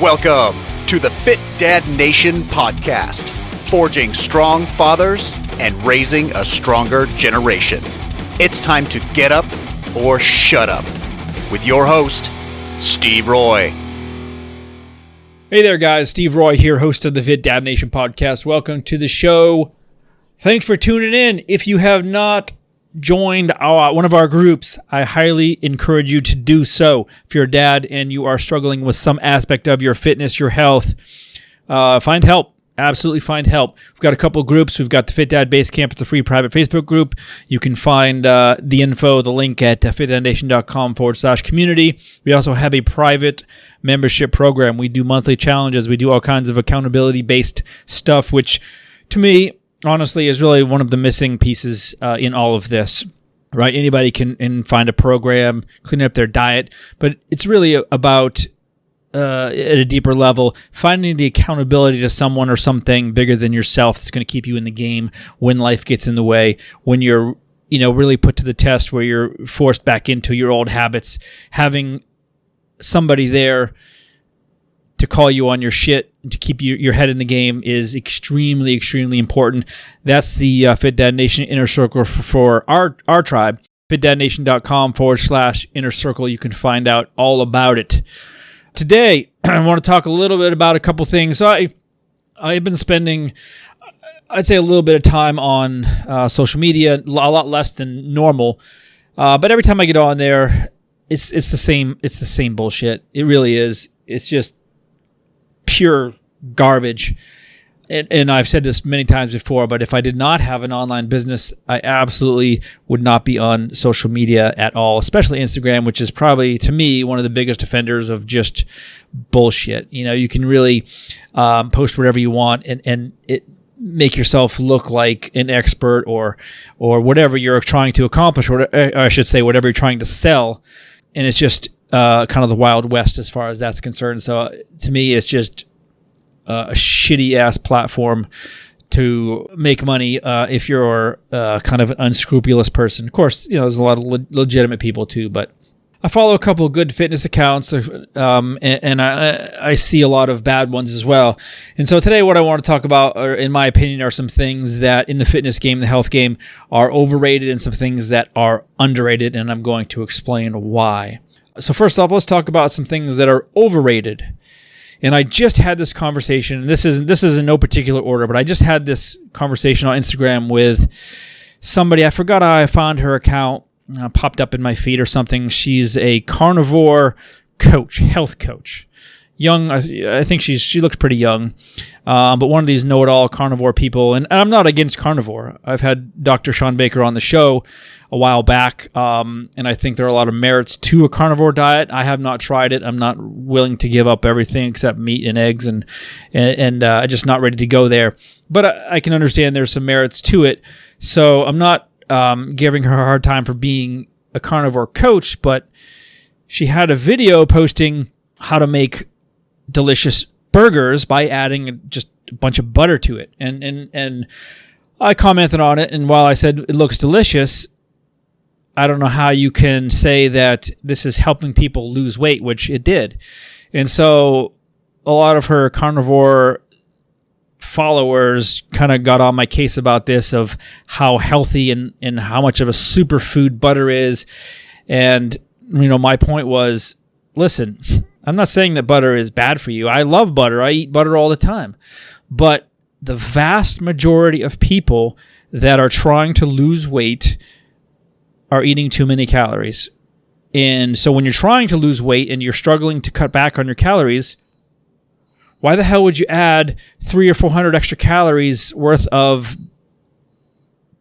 Welcome to the Fit Dad Nation podcast, forging strong fathers and raising a stronger generation. It's time to get up or shut up with your host, Steve Roy. Hey there, guys. Steve Roy here, host of the Fit Dad Nation podcast. Welcome to the show. Thanks for tuning in. If you have not joined one of our groups, I highly encourage you to do so. If you're a dad and you are struggling with some aspect of your fitness, your health, find help. Absolutely find help. We've got a couple groups. We've got the Fit Dad Base Camp. It's a free private Facebook group. You can find the link at fitdadnation.com/community. We also have a private membership program. We do monthly challenges. We do all kinds of accountability-based stuff, which to me, honestly, is really one of the missing pieces in all of this, right? Anybody can find a program, clean up their diet, but it's really about, at a deeper level, finding the accountability to someone or something bigger than yourself that's going to keep you in the game when life gets in the way, when you're, really put to the test, where you're forced back into your old habits. Having somebody there to call you on your shit, to keep your head in the game is extremely, extremely important. That's the Fit Dad Nation Inner Circle for our tribe. FitDadNation.com/Inner Circle. You can find out all about it. Today, I want to talk a little bit about a couple things. So I've been spending, I'd say, a little bit of time on social media, a lot less than normal. But every time I get on there, it's the same bullshit. It really is. It's just pure garbage. And I've said this many times before, but if I did not have an online business, I absolutely would not be on social media at all, especially Instagram, which is probably, to me, one of the biggest offenders of just bullshit. You can really post whatever you want and it make yourself look like an expert or whatever you're trying to accomplish, or I should say whatever you're trying to sell. And it's just kind of the Wild West as far as that's concerned. So to me, it's just a shitty ass platform to make money if you're kind of an unscrupulous person. Of course, there's a lot of legitimate people too, but I follow a couple of good fitness accounts, and I see a lot of bad ones as well. And so today what I want to talk about, in my opinion, are some things that in the fitness game, the health game, are overrated, and some things that are underrated, and I'm going to explain why. So first off, let's talk about some things that are overrated. And I just had this conversation, and this is in no particular order, but I just had this conversation on Instagram with somebody. I forgot how I found her account, popped up in my feed or something. She's a carnivore coach, health coach. Young, I think she looks pretty young, but one of these know-it-all carnivore people. And I'm not against carnivore. I've had Dr. Sean Baker on the show a while back, and I think there are a lot of merits to a carnivore diet. I have not tried it. I'm not willing to give up everything except meat and eggs, and just not ready to go there. But I can understand there's some merits to it. So I'm not giving her a hard time for being a carnivore coach, but she had a video posting how to make delicious burgers by adding just a bunch of butter to it. And I commented on it, and while I said it looks delicious, I don't know how you can say that this is helping people lose weight, which it did. And so a lot of her carnivore followers kind of got on my case about this, of how healthy and how much of a superfood butter is. And, my point was, listen, I'm not saying that butter is bad for you. I love butter. I eat butter all the time. But the vast majority of people that are trying to lose weight are eating too many calories. And so when you're trying to lose weight and you're struggling to cut back on your calories, why the hell would you add 300 or 400 extra calories worth of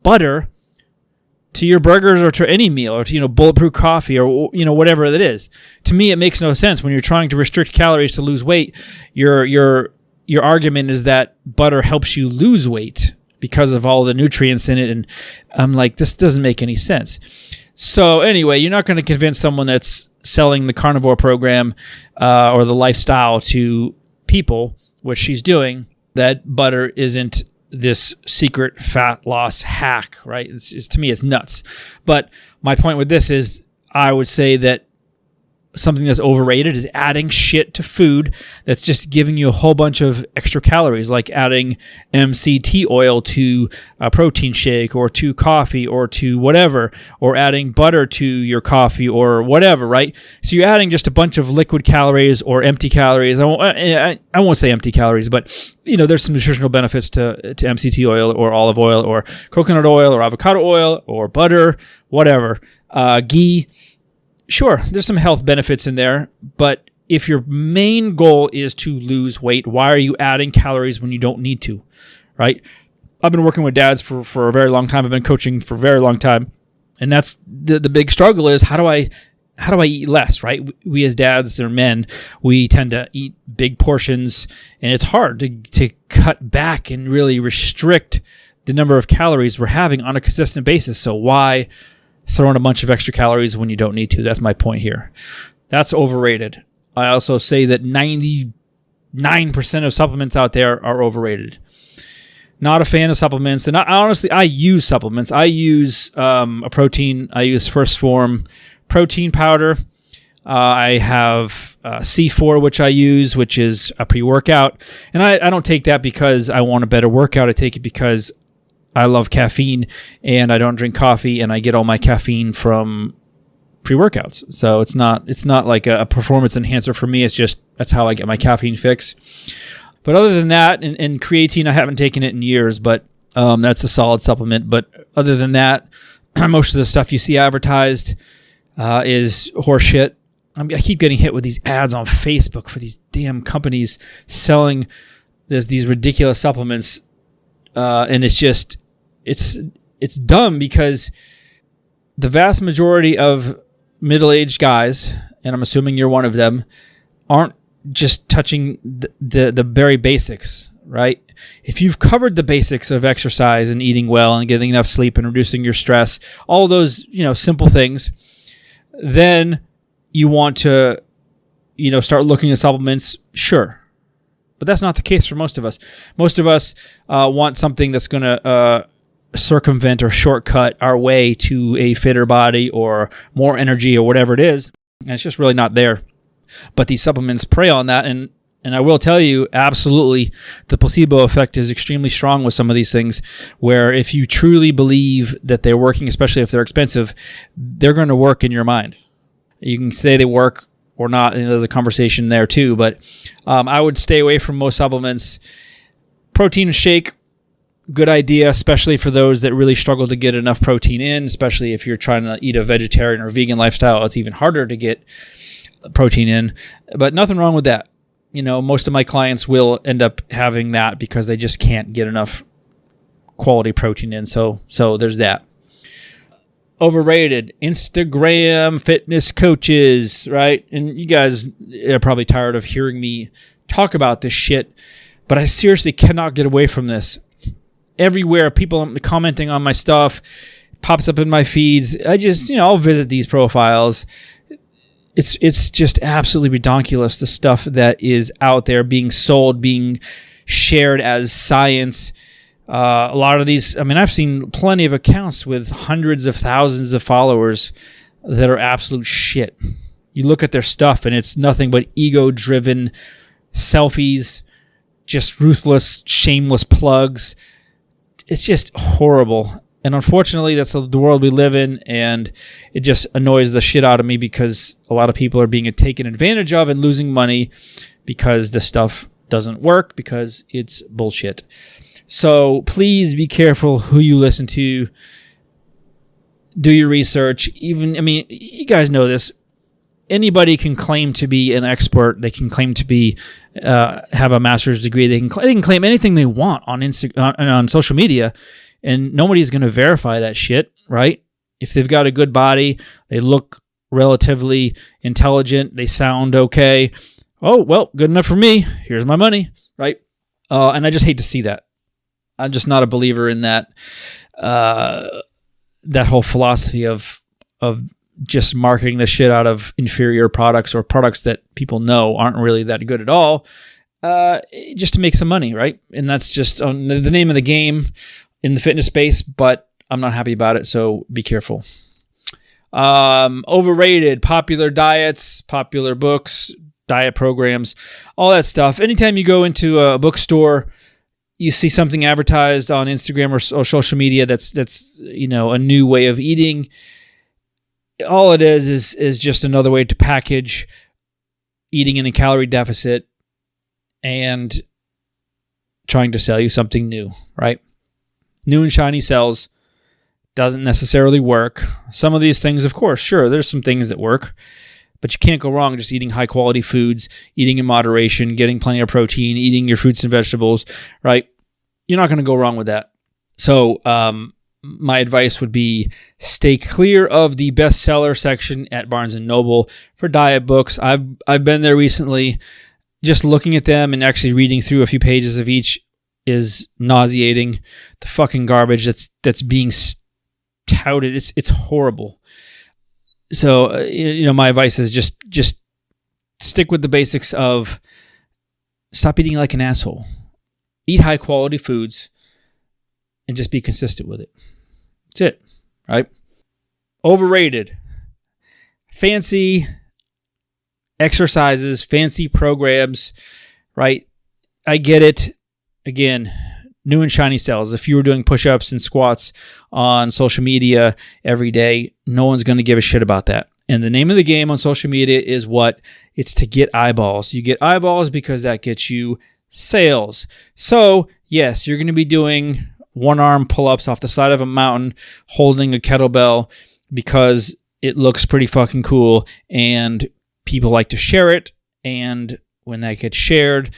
butter to your burgers or to any meal, or to, bulletproof coffee, or, whatever it is? To me, it makes no sense. When you're trying to restrict calories to lose weight, your argument is that butter helps you lose weight because of all the nutrients in it. And I'm like, this doesn't make any sense. So anyway, you're not going to convince someone that's selling the carnivore program or the lifestyle to people, which she's doing, that butter isn't this secret fat loss hack, right? To me, it's nuts. But my point with this is, I would say that something that's overrated is adding shit to food that's just giving you a whole bunch of extra calories, like adding MCT oil to a protein shake or to coffee or to whatever, or adding butter to your coffee or whatever, right? So you're adding just a bunch of liquid calories or empty calories. I won't say empty calories, but there's some nutritional benefits to MCT oil or olive oil or coconut oil or avocado oil or butter, whatever, ghee. Sure, there's some health benefits in there, but if your main goal is to lose weight, why are you adding calories when you don't need to, right? I've been working with dads for a very long time. I've been coaching for a very long time, and that's the big struggle is how do I eat less, right? We as dads or men, we tend to eat big portions, and it's hard to cut back and really restrict the number of calories we're having on a consistent basis. So why throw in a bunch of extra calories when you don't need to? That's my point here. That's overrated. I also say that 99% of supplements out there are overrated. Not a fan of supplements. And I use supplements. I use a protein. I use First Form protein powder. I have C4, which I use, which is a pre-workout. And I don't take that because I want a better workout. I take it because I love caffeine, and I don't drink coffee, and I get all my caffeine from pre-workouts. So it's not like a performance enhancer for me. It's just that's how I get my caffeine fix. But other than that, and creatine, I haven't taken it in years, but that's a solid supplement. But other than that, most of the stuff you see advertised is horseshit. I keep getting hit with these ads on Facebook for these damn companies selling these ridiculous supplements, and it's dumb because the vast majority of middle-aged guys, and I'm assuming you're one of them, aren't just touching the very basics, right? If you've covered the basics of exercise and eating well and getting enough sleep and reducing your stress, all those, simple things, then you want to, start looking at supplements, sure. But that's not the case for most of us. Most of us want something that's going to circumvent or shortcut our way to a fitter body or more energy or whatever it is. And it's just really not there. But these supplements prey on that. And I will tell you, absolutely, the placebo effect is extremely strong with some of these things, where if you truly believe that they're working, especially if they're expensive, they're going to work in your mind. You can say they work or not, and there's a conversation there too. But I would stay away from most supplements. Protein shake, good idea, especially for those that really struggle to get enough protein in, especially if you're trying to eat a vegetarian or vegan lifestyle. It's even harder to get protein in, but nothing wrong with that. Most of my clients will end up having that because they just can't get enough quality protein in. So there's that. Overrated. Instagram fitness coaches, right? And you guys are probably tired of hearing me talk about this shit, but I seriously cannot get away from this. Everywhere, people commenting on my stuff, pops up in my feeds. I just, I'll visit these profiles. It's just absolutely redonkulous, the stuff that is out there being sold, being shared as science. A lot of these, I've seen plenty of accounts with hundreds of thousands of followers that are absolute shit. You look at their stuff and it's nothing but ego-driven selfies, just ruthless, shameless plugs. It's just horrible. And unfortunately, that's the world we live in, and it just annoys the shit out of me because a lot of people are being taken advantage of and losing money because this stuff doesn't work, because it's bullshit. So please be careful who you listen to. Do your research. You guys know this. Anybody can claim to be an expert. They can claim to be have a master's degree. They can claim anything they want on social media, and nobody's going to verify that shit, right? If they've got a good body, they look relatively intelligent, they sound okay. Oh, well, good enough for me. Here's my money, right? And I just hate to see that. I'm just not a believer in that that whole philosophy of just marketing the shit out of inferior products or products that people know aren't really that good at all, just to make some money, right? And that's just the name of the game in the fitness space, but I'm not happy about it, so be careful. Overrated, popular diets, popular books, diet programs, all that stuff. Anytime you go into a bookstore, you see something advertised on Instagram or social media that's a new way of eating. All it is just another way to package eating in a calorie deficit and trying to sell you something new, right? New and shiny sells. Doesn't necessarily work. Some of these things, of course, sure, there's some things that work, but you can't go wrong just eating high quality foods, eating in moderation, getting plenty of protein, eating your fruits and vegetables, right? You're not going to go wrong with that. So my advice would be stay clear of the bestseller section at Barnes & Noble for diet books. I've been there recently. Just looking at them and actually reading through a few pages of each is nauseating. The fucking garbage that's being touted, it's horrible. So my advice is just stick with the basics of stop eating like an asshole. Eat high quality foods and just be consistent with it. That's it, right? Overrated. Fancy exercises, fancy programs, right? I get it. Again, new and shiny sells. If you were doing push-ups and squats on social media every day, no one's going to give a shit about that. And the name of the game on social media is what? It's to get eyeballs. You get eyeballs because that gets you sales. So, yes, you're going to be doing one-arm pull-ups off the side of a mountain holding a kettlebell because it looks pretty fucking cool and people like to share it. And when that gets shared,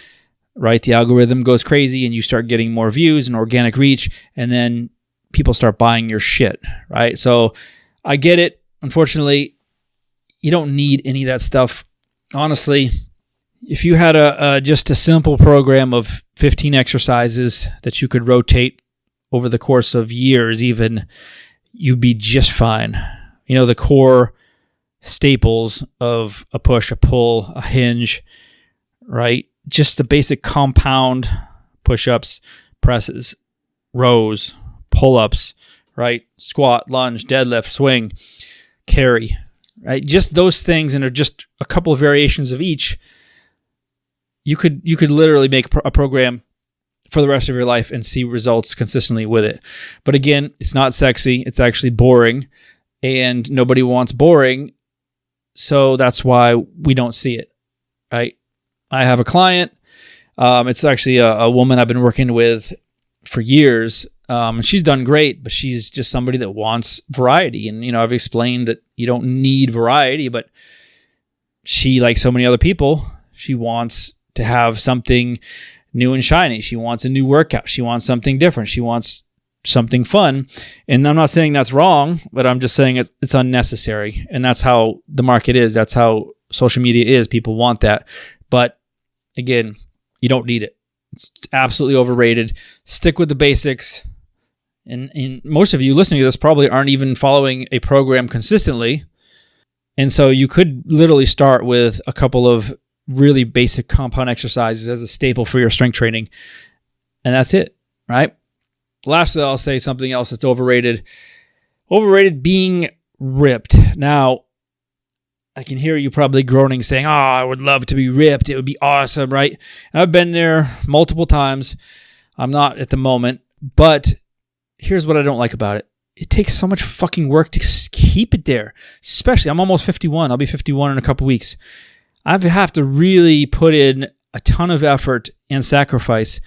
right, the algorithm goes crazy and you start getting more views and organic reach, and then people start buying your shit, right? So I get it. Unfortunately, you don't need any of that stuff. Honestly, if you had just a simple program of 15 exercises that you could rotate over the course of years even, you'd be just fine. The core staples of a push, a pull, a hinge, right? Just the basic compound push-ups, presses, rows, pull-ups, right? Squat, lunge, deadlift, swing, carry, right? Just those things, and are just a couple of variations of each. You could literally make a program for the rest of your life and see results consistently with it. But again, it's not sexy. It's actually boring, and nobody wants boring. So that's why we don't see it, right? I have a client. It's actually a woman I've been working with for years. And she's done great, but she's just somebody that wants variety. And, I've explained that you don't need variety, but she, like so many other people, she wants to have something new and shiny. She wants a new workout. She wants something different. She wants something fun. And I'm not saying that's wrong, but I'm just saying it's unnecessary. And that's how the market is. That's how social media is. People want that. But again, you don't need it. It's absolutely overrated. Stick with the basics. And most of you listening to this probably aren't even following a program consistently. And so you could literally start with a couple of really basic compound exercises as a staple for your strength training. And that's it, right? Lastly, I'll say something else that's overrated. Overrated being ripped. Now, I can hear you probably groaning saying, I would love to be ripped. It would be awesome, right? And I've been there multiple times. I'm not at the moment, but here's what I don't like about it. It takes so much fucking work to keep it there. Especially, I'm almost 51. I'll be 51 in a couple weeks. I have to really put in a ton of effort and sacrifice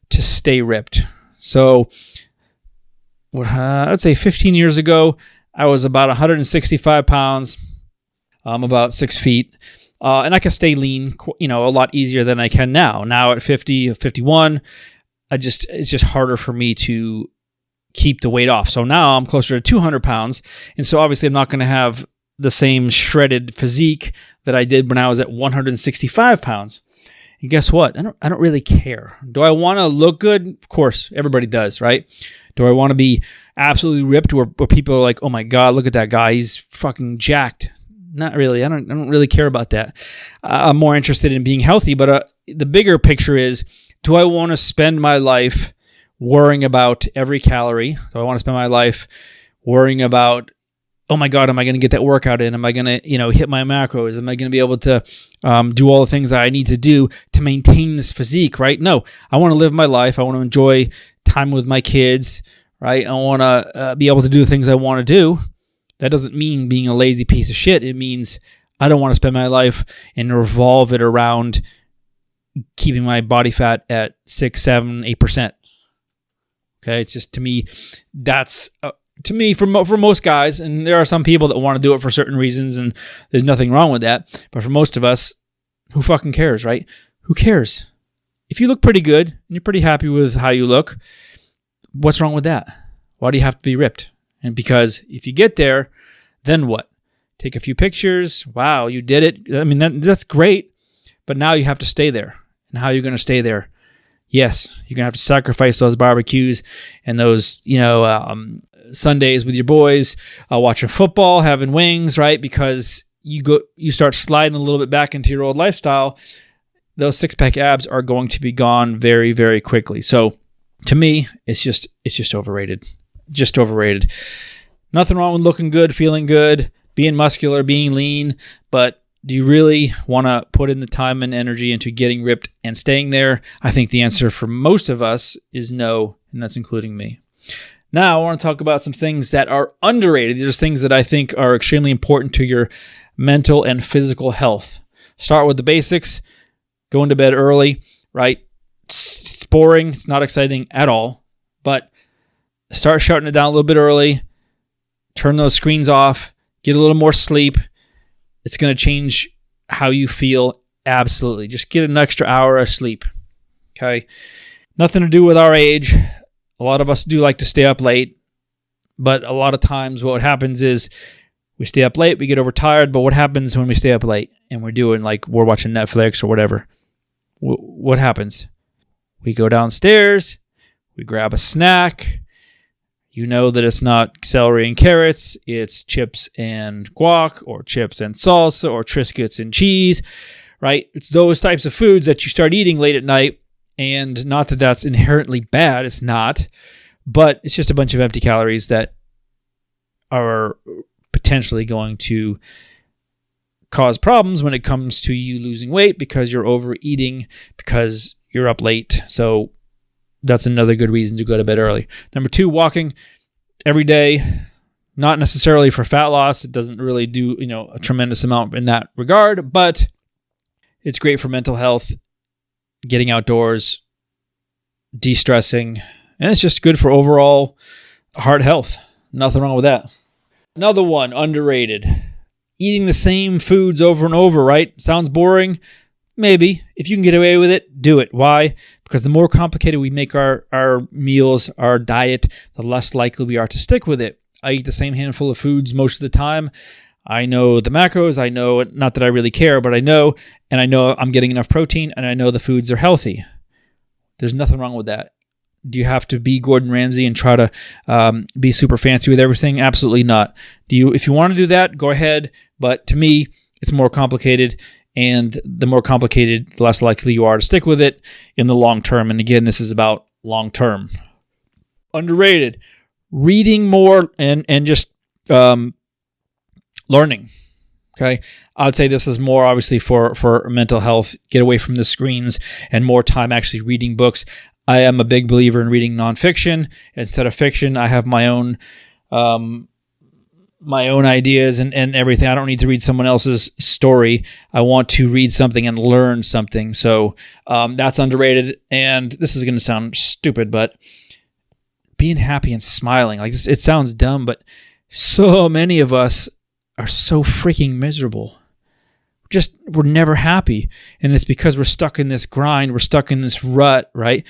to stay ripped. So, I'd say 15 years ago, I was about 165 pounds. I'm about 6 feet. And I can stay lean, a lot easier than I can now. Now at 50, 51, it's just harder for me to keep the weight off. So now I'm closer to 200 pounds. And so obviously I'm not going to have the same shredded physique that I did when I was at 165 pounds. And guess what? I don't really care. Do I want to look good? Of course, everybody does, right? Do I want to be absolutely ripped where people are like, oh my God, look at that guy. He's fucking jacked. Not really. I don't really care about that. I'm more interested in being healthy, but the bigger picture is, do I want to spend my life worrying about every calorie? Do I want to spend my life worrying about oh my God, am I going to get that workout in? Am I going to, hit my macros? Am I going to be able to do all the things that I need to do to maintain this physique, right? No, I want to live my life. I want to enjoy time with my kids, right? I want to be able to do the things I want to do. That doesn't mean being a lazy piece of shit. It means I don't want to spend my life and revolve it around keeping my body fat at 6, 7, 8%. Okay, it's just, to me, that's for most guys, and there are some people that want to do it for certain reasons, and there's nothing wrong with that. But for most of us, who fucking cares, right? Who cares? If you look pretty good and you're pretty happy with how you look, what's wrong with that? Why do you have to be ripped? And because if you get there, then what? Take a few pictures. Wow, you did it. I mean, that's great. But now you have to stay there. And how are you going to stay there? Yes, you're going to have to sacrifice those barbecues and those, Sundays with your boys, watching football, having wings, right? Because you start sliding a little bit back into your old lifestyle. Those six-pack abs are going to be gone very, very quickly. So to me, it's just overrated. Just overrated. Nothing wrong with looking good, feeling good, being muscular, being lean, but do you really want to put in the time and energy into getting ripped and staying there? I think the answer for most of us is no, and that's including me. Now, I want to talk about some things that are underrated. These are things that I think are extremely important to your mental and physical health. Start with the basics. Going to bed early, right? It's boring. It's not exciting at all, but start shutting it down a little bit early. Turn those screens off. Get a little more sleep. It's going to change how you feel. Absolutely. Just get an extra hour of sleep. Okay. Nothing to do with our age. A lot of us do like to stay up late, but a lot of times what happens is we stay up late, we get overtired, but what happens when we stay up late and we're watching Netflix or whatever? What happens? We go downstairs, we grab a snack. You know that it's not celery and carrots, it's chips and guac, or chips and salsa, or Triscuits and cheese, right? It's those types of foods that you start eating late at night, and not that that's inherently bad, it's not, but it's just a bunch of empty calories that are potentially going to cause problems when it comes to you losing weight because you're overeating, because you're up late. So that's another good reason to go to bed early. Number 2, walking every day, not necessarily for fat loss. It doesn't really do, a tremendous amount in that regard, but it's great for mental health, getting outdoors, de-stressing, and it's just good for overall heart health. Nothing wrong with that. Another one, underrated. Eating the same foods over and over, right? Sounds boring. Maybe. If you can get away with it, do it. Why? Because the more complicated we make our meals, our diet, the less likely we are to stick with it. I eat the same handful of foods most of the time. I know the macros. I know, not that I really care, but I know, and I know I'm getting enough protein, and I know the foods are healthy. There's nothing wrong with that. Do you have to be Gordon Ramsay and try to be super fancy with everything? Absolutely not. If you want to do that, go ahead. But to me, it's more complicated. And the more complicated, the less likely you are to stick with it in the long term. And again, this is about long term. Underrated. Reading more and just learning. Okay. I'd say this is more obviously for mental health. Get away from the screens and more time actually reading books. I am a big believer in reading nonfiction instead of fiction. I have my own ideas and everything. I don't need to read someone else's story. I want to read something and learn something. So that's underrated. And this is going to sound stupid, but being happy and smiling, like this, it sounds dumb, but so many of us are so freaking miserable. We're never happy. And it's because we're stuck in this grind. We're stuck in this rut, right?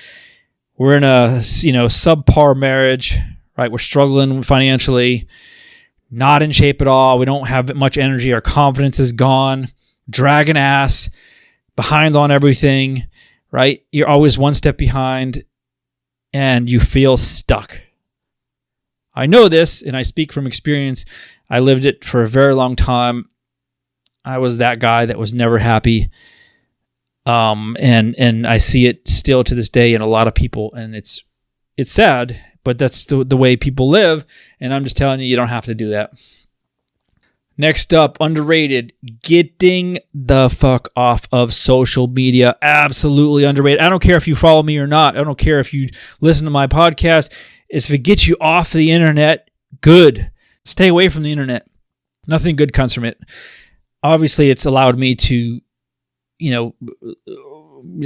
We're in a, subpar marriage, right? We're struggling financially, not in shape at all. We don't have much energy. Our confidence is gone, dragging ass, behind on everything, right? You're always one step behind and you feel stuck. I know this, and I speak from experience. I lived it for a very long time. I was that guy that was never happy. And I see it still to this day in a lot of people, and it's sad, but that's the way people live. And I'm just telling you, you don't have to do that. Next up, underrated, getting the fuck off of social media. Absolutely underrated. I don't care if you follow me or not. I don't care if you listen to my podcast. If it gets you off the internet, good. Stay away from the internet. Nothing good comes from it. Obviously, it's allowed me to,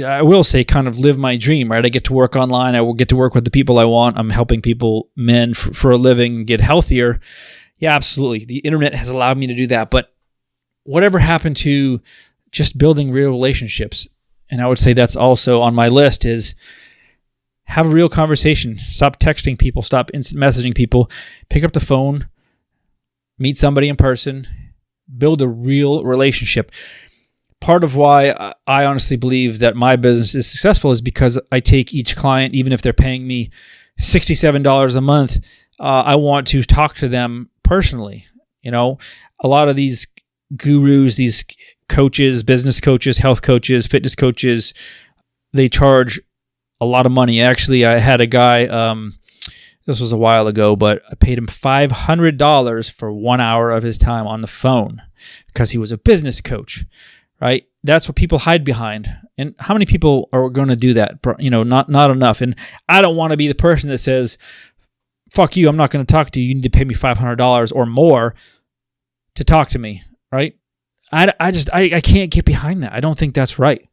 I will say, kind of live my dream, right? I get to work online. I will get to work with the people I want. I'm helping people, men, for a living, get healthier. Yeah, absolutely. The internet has allowed me to do that. But whatever happened to just building real relationships? And I would say that's also on my list, is have a real conversation. Stop texting people. Stop instant messaging people. Pick up the phone. Meet somebody in person. Build a real relationship. Part of why I honestly believe that my business is successful is because I take each client, even if they're paying me $67 a month, I want to talk to them personally. A lot of these gurus, these coaches, business coaches, health coaches, fitness coaches, they charge a lot of money. Actually, I had a guy, this was a while ago, but I paid him $500 for 1 hour of his time on the phone because he was a business coach, right? That's what people hide behind. And how many people are going to do that? Not enough. And I don't want to be the person that says, fuck you, I'm not going to talk to you. You need to pay me $500 or more to talk to me, right? I can't get behind that. I don't think that's right.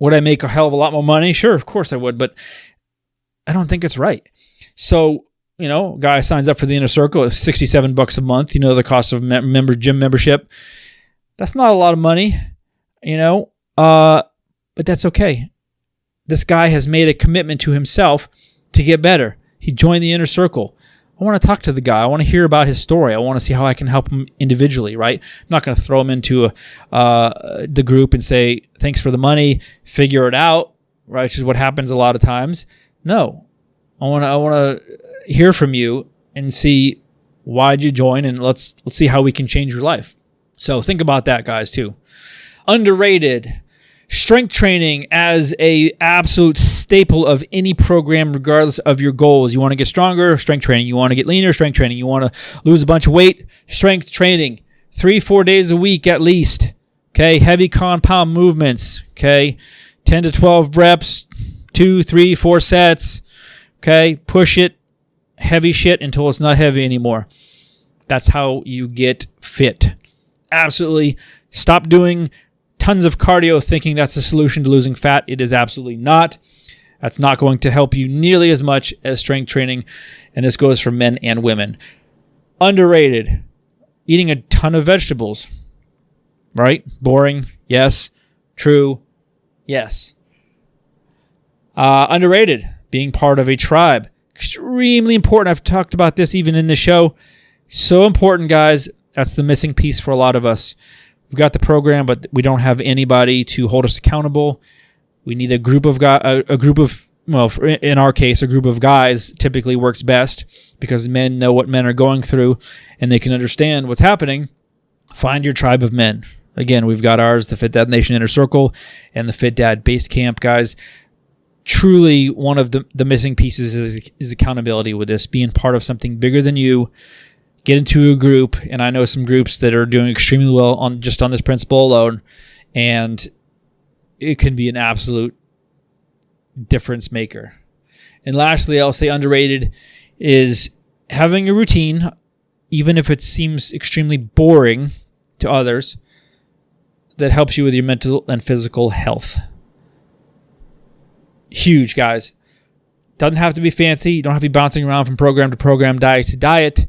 Would I make a hell of a lot more money? Sure, of course I would, but I don't think it's right. So, guy signs up for the Inner Circle, it's $67 a month, the cost of gym membership. That's not a lot of money, but that's okay. This guy has made a commitment to himself to get better. He joined the Inner Circle. I want to talk to the guy. I want to hear about his story. I want to see how I can help him individually, right? I'm not going to throw him into the group and say, thanks for the money, figure it out, right? Which is what happens a lot of times. No. I want to hear from you and see why'd you join, and let's see how we can change your life. So think about that, guys, too. Underrated. Strength training as a absolute staple of any program, regardless of your goals. You want to get stronger, strength training. You want to get leaner, strength training. You want to lose a bunch of weight, strength training. 3-4 days a week at least. Okay, heavy compound movements. Okay, 10 to 12 reps, 2, 3, 4 sets. Okay, push it, heavy shit until it's not heavy anymore. That's how you get fit. Absolutely. Stop doing tons of cardio thinking that's the solution to losing fat. It is absolutely not. That's not going to help you nearly as much as strength training. And this goes for men and women. Underrated. Eating a ton of vegetables. Right? Boring. Yes. True. Yes. Underrated. Being part of a tribe. Extremely important. I've talked about this even in the show. So important, guys. That's the missing piece for a lot of us. We've got the program, but we don't have anybody to hold us accountable. We need a group of in our case, a group of guys typically works best because men know what men are going through and they can understand what's happening. Find your tribe of men. Again, we've got ours, the Fit Dad Nation Inner Circle and the Fit Dad Base Camp, guys. Truly, one of the missing pieces is accountability with this, being part of something bigger than you. Get into a group, and I know some groups that are doing extremely well on this principle alone, and it can be an absolute difference maker. And lastly, I'll say underrated is having a routine, even if it seems extremely boring to others, that helps you with your mental and physical health. Huge, guys. Doesn't have to be fancy. You don't have to be bouncing around from program to program, diet to diet.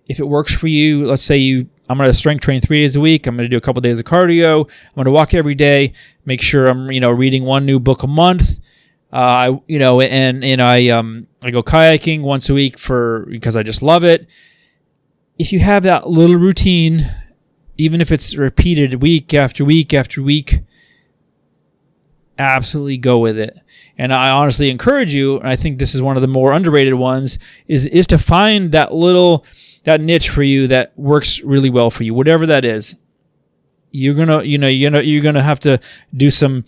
If it works for you, let's say I'm going to strength train 3 days a week. I'm going to do a couple days of cardio. I'm going to walk every day. Make sure I'm, reading one new book a month. I go kayaking once a week because I just love it. If you have that little routine, even if it's repeated week after week after week, absolutely go with it. And I honestly encourage you, and I think this is one of the more underrated ones, is to find that niche for you that works really well for you, whatever that is. You're gonna have to do some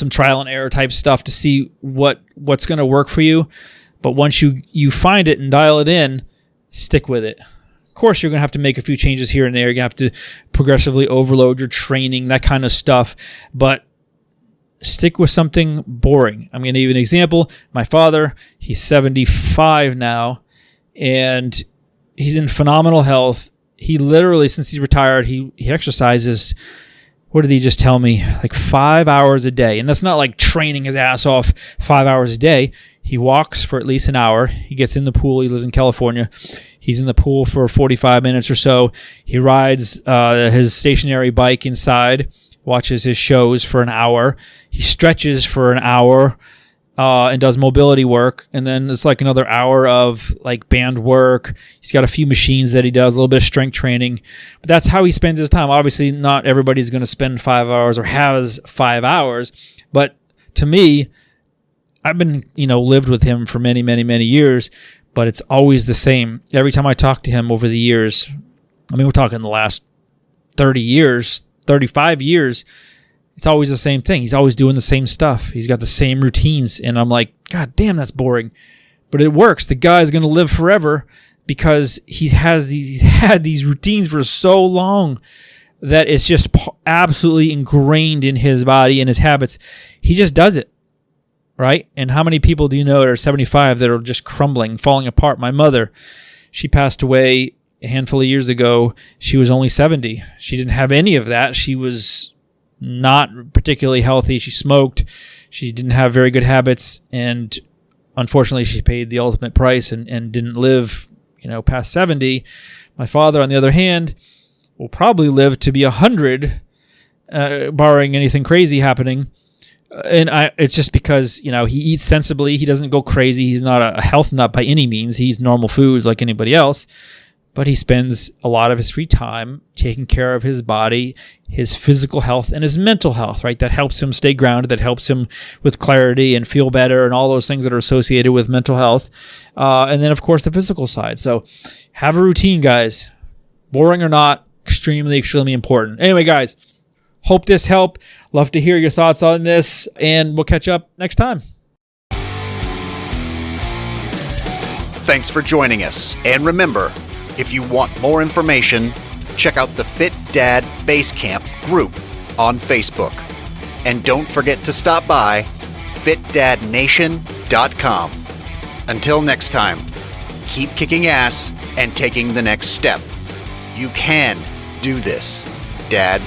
trial and error type stuff to see what's gonna work for you. But once you find it and dial it in, stick with it. course, you're going to have to make a few changes here and there. You're going to have to progressively overload your training, that kind of stuff. But stick with something boring. I'm going to give you an example. My father, he's 75 now, and he's in phenomenal health. He literally, since he's retired, he exercises, what did he just tell me? Like 5 hours a day. And that's not like training his ass off 5 hours a day. He walks for at least an hour. He gets in the pool. He lives in California. He's in the pool for 45 minutes or so. He rides his stationary bike inside, watches his shows for an hour. He stretches for an hour and does mobility work. And then it's like another hour of like band work. He's got a few machines that he does, a little bit of strength training. But that's how he spends his time. Obviously, not everybody's going to spend 5 hours or has 5 hours. But to me, I've been, lived with him for many, many, many years, but it's always the same. Every time I talk to him over the years, we're talking the last 30 years, 35 years, it's always the same thing. He's always doing the same stuff. He's got the same routines. And I'm like, God damn, that's boring. But it works. The guy's going to live forever because he's had these routines for so long that it's just absolutely ingrained in his body and his habits. He just does it. Right? And how many people do you know that are 75 that are just crumbling, falling apart? My mother, she passed away a handful of years ago. She was only 70. She didn't have any of that. She was not particularly healthy. She smoked. She didn't have very good habits. And unfortunately, she paid the ultimate price and didn't live, past 70. My father, on the other hand, will probably live to be 100, barring anything crazy happening. And it's just because, he eats sensibly. He doesn't go crazy. He's not a health nut by any means. He eats normal foods like anybody else. But he spends a lot of his free time taking care of his body, his physical health, and his mental health, right? That helps him stay grounded, that helps him with clarity and feel better and all those things that are associated with mental health. And then, of course, the physical side. So have a routine, guys. Boring or not, extremely, extremely important. Anyway, guys, hope this helped. Love to hear your thoughts on this, and we'll catch up next time. Thanks for joining us. And remember, if you want more information, check out the Fit Dad Basecamp group on Facebook. And don't forget to stop by fitdadnation.com. Until next time, keep kicking ass and taking the next step. You can do this, Dad.